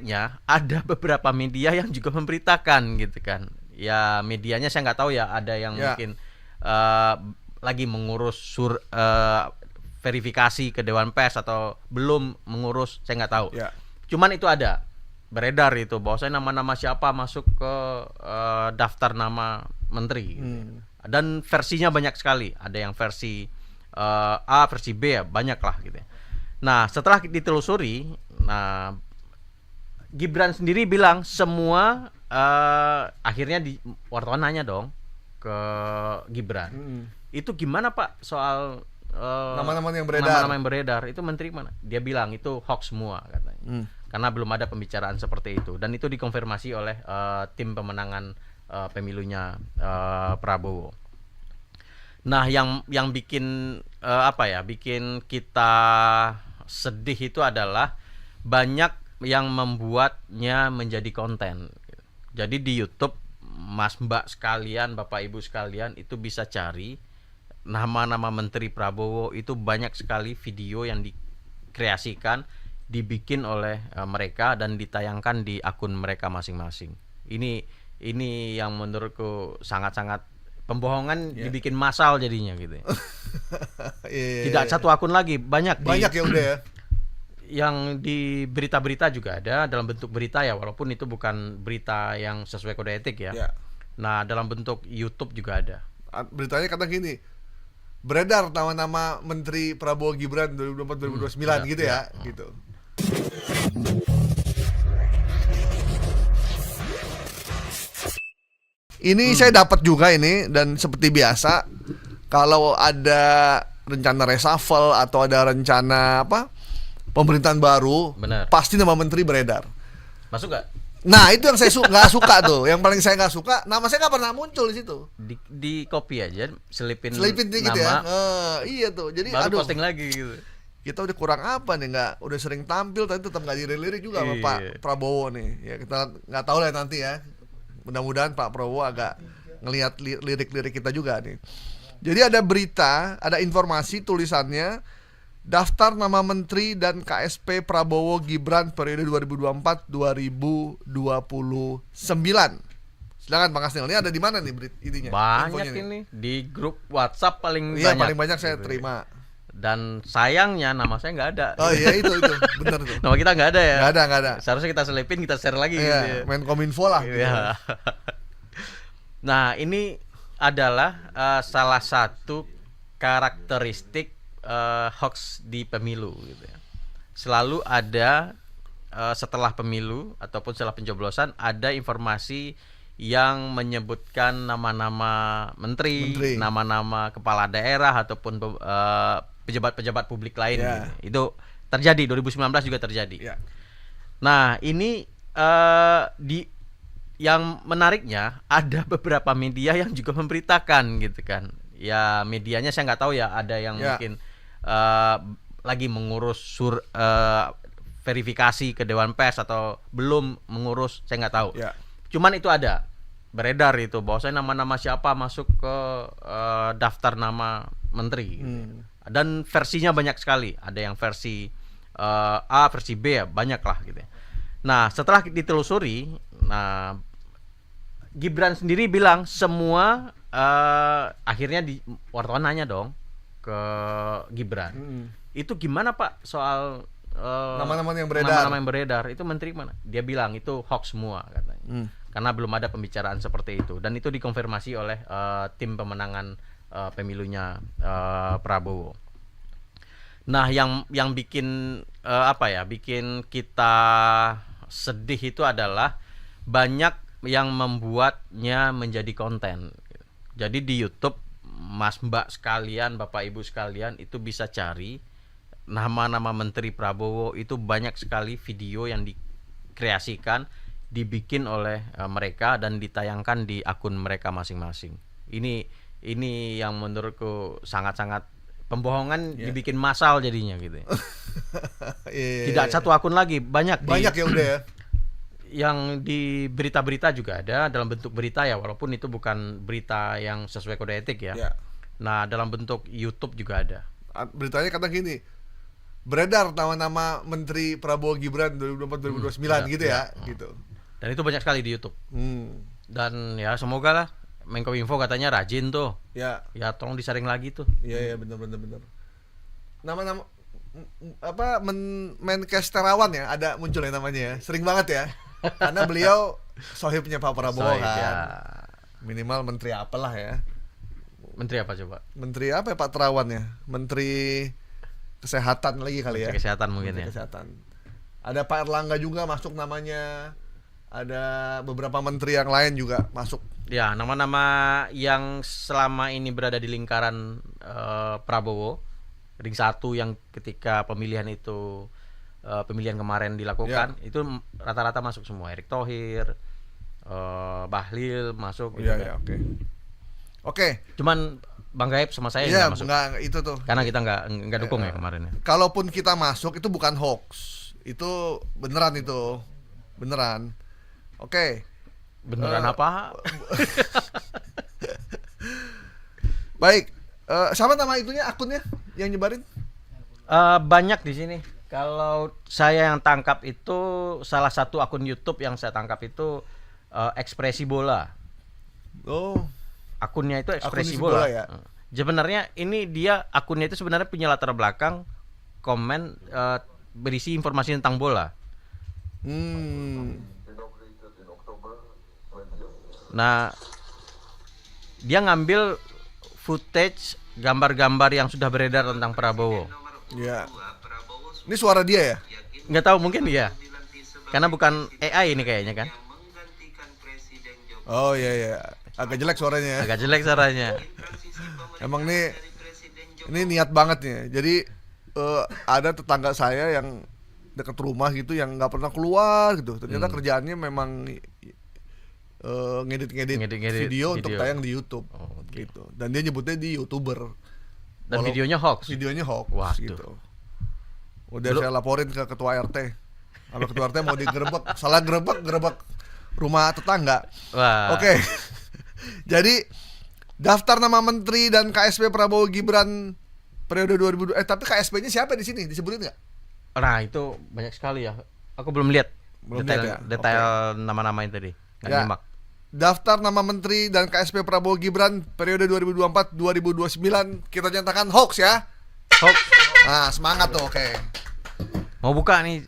menariknya ada beberapa media yang juga memberitakan gitu kan. Ya medianya saya nggak tahu ya, ada yang mungkin lagi mengurus verifikasi ke Dewan Pers atau belum mengurus, saya nggak tahu. Cuman itu ada beredar itu bahwa saya nama-nama siapa masuk ke daftar nama menteri gitu. Dan versinya banyak sekali, ada yang versi A, versi B, ya banyak lah gitu ya. Nah setelah ditelusuri, nah Gibran sendiri bilang semua, akhirnya wartawan nanya dong ke Gibran, itu gimana Pak soal nama-nama yang beredar itu menteri mana? Dia bilang itu hoax semua katanya. Karena belum ada pembicaraan seperti itu, dan itu dikonfirmasi oleh tim pemenangan pemilunya Prabowo. Nah, yang bikin bikin kita sedih itu adalah banyak yang membuatnya menjadi konten. Jadi di YouTube, Mas Mbak sekalian, Bapak Ibu sekalian, itu bisa cari nama-nama Menteri Prabowo, itu banyak sekali video yang dikreasikan, dibikin oleh mereka dan ditayangkan di akun mereka masing-masing. Ini yang menurutku sangat-sangat pembohongan, dibikin massal jadinya gitu. Tidak satu akun lagi, banyak ya udah ya. Yang di berita-berita juga ada dalam bentuk berita ya, walaupun itu bukan berita yang sesuai kode etik ya. Nah, dalam bentuk YouTube juga ada. Beritanya kata gini, beredar nama-nama Menteri Prabowo Gibran 2024-2029 gitu ya. Gitu. Ini saya dapat juga ini, dan seperti biasa kalau ada rencana reshuffle atau ada rencana pemerintahan baru, pasti nama menteri beredar. Masuk gak? Nah itu yang saya nggak suka tuh. Yang paling saya nggak suka, nama saya nggak pernah muncul di situ. Di copy aja, selipin dikit nama, ya. Iya tuh. Jadi baru posting lagi gitu. Kita udah kurang apa nih, udah sering tampil tapi tetap nggak dilirik juga sama Pak Prabowo nih. Ya kita nggak tahu lah nanti ya. Mudah-mudahan Pak Prabowo agak ngelihat lirik-lirik kita juga nih. Jadi ada berita, ada informasi tulisannya, daftar nama menteri dan KSP Prabowo Gibran periode 2024-2029. Silakan Bang Asnil, ini ada di mana nih ininya? Banyak ini di grup WhatsApp paling banyak. Iya, paling banyak saya terima. Dan sayangnya nama saya nggak ada. Oh iya itu benar tuh. Nama kita nggak ada ya. Nggak ada. Seharusnya kita selipin, kita share lagi. Iya, gitu ya. Menkominfo lah. Gitu. Iya. Nah ini adalah salah satu karakteristik hoax di pemilu gitu ya. Selalu ada setelah pemilu ataupun setelah pencoblosan ada informasi yang menyebutkan nama-nama menteri, nama-nama kepala daerah ataupun pejabat-pejabat publik lain gitu. Itu terjadi 2019 juga terjadi. Nah, ini yang menariknya ada beberapa media yang juga memberitakan gitu kan. Ya medianya saya nggak tahu ya, ada yang mungkin lagi mengurus verifikasi ke Dewan Pers atau belum mengurus, saya nggak tahu. Cuman itu ada beredar itu bahwa saya nama-nama siapa masuk ke daftar nama menteri gitu. Dan versinya banyak sekali, ada yang versi A, versi B, ya banyak lah gitu ya. Nah setelah ditelusuri, nah Gibran sendiri bilang semua, akhirnya wartawan nanya dong ke Gibran, itu gimana Pak soal nama-nama yang beredar itu menteri mana? Dia bilang itu hoax semua katanya. Karena belum ada pembicaraan seperti itu, dan itu dikonfirmasi oleh tim pemenangan pemilunya Prabowo. Nah yang bikin bikin kita sedih itu adalah banyak yang membuatnya menjadi konten. Jadi di YouTube, Mas Mbak sekalian, Bapak Ibu sekalian, itu bisa cari nama-nama Menteri Prabowo, itu banyak sekali video yang dikreasikan, dibikin oleh mereka dan ditayangkan di akun mereka masing-masing. Ini yang menurutku sangat-sangat pembohongan, dibikin massal jadinya gitu. Tidak satu akun lagi, banyak ya udah ya. Yang di berita-berita juga ada dalam bentuk berita ya, walaupun itu bukan berita yang sesuai kode etik ya. Nah dalam bentuk YouTube juga ada. Beritanya kata gini, beredar nama-nama Menteri Prabowo Gibran 2024-2029 gitu ya, gitu. Dan itu banyak sekali di YouTube. Dan ya semoga lah Menkominfo katanya rajin tuh. Ya tolong disaring lagi tuh. Iya benar. Nama-nama apa Menkes Terawan ya, ada muncul ya namanya ya. Sering banget ya. Karena beliau sohibnya Pak Prabowo kan. Ya. Minimal menteri apalah ya. Menteri apa coba? Menteri apa ya Pak Terawan ya? Menteri Kesehatan lagi kali ya. Kesehatan mungkin menteri ya. Kesehatan. Ada Pak Erlangga juga masuk namanya. Ada beberapa menteri yang lain juga masuk. Ya, nama-nama yang selama ini berada di lingkaran Prabowo, ring 1 yang ketika pemilihan itu pemilihan kemarin dilakukan, itu rata-rata masuk semua. Erick Thohir, Bahlil masuk. Iya, oke. Cuman Bang Gaib sama saya nggak masuk. Enggak, itu tuh. Karena kita nggak dukung ya kemarin ya. Kalaupun kita masuk itu bukan hoax, itu beneran itu, beneran. Oke. Beneran apa? Baik. Siapa nama itunya, akunnya yang nyebarin? Banyak di sini. Kalau saya yang tangkap itu salah satu akun YouTube yang saya tangkap itu Ekspresi Bola. Oh. Akunnya itu Ekspresi Bola. Ya? Sebenarnya ini dia akunnya itu sebenarnya punya latar belakang komen berisi informasi tentang bola. Nah, dia ngambil footage gambar-gambar yang sudah beredar tentang Prabowo. Ya. Ini suara dia ya? Nggak tahu, mungkin dia. Karena bukan AI ini kayaknya kan. Oh iya. Agak jelek suaranya. Emang ini niat banget nih. Jadi ada tetangga saya yang dekat rumah gitu yang nggak pernah keluar gitu. Ternyata kerjaannya memang ngedit video untuk tayang di YouTube gitu. Dan dia nyebutnya di YouTuber. Dan videonya hoax. Waduh. Gitu. Udah saya laporin ke ketua RT. Kalau ketua RT mau digerebek, salah gerebek rumah tetangga. Oke. Jadi daftar nama menteri dan KSP Prabowo Gibran periode 2002. Tapi KSP-nya siapa di sini? Disebutin nggak? Nah, itu banyak sekali ya. Aku belum lihat detail nama-nama itu tadi. Nggak nyimak. Daftar nama menteri dan KSP Prabowo Gibran periode 2024-2029 kita nyatakan hoax ya. Hoax. Nah, semangat tuh, oke. Mau buka nih.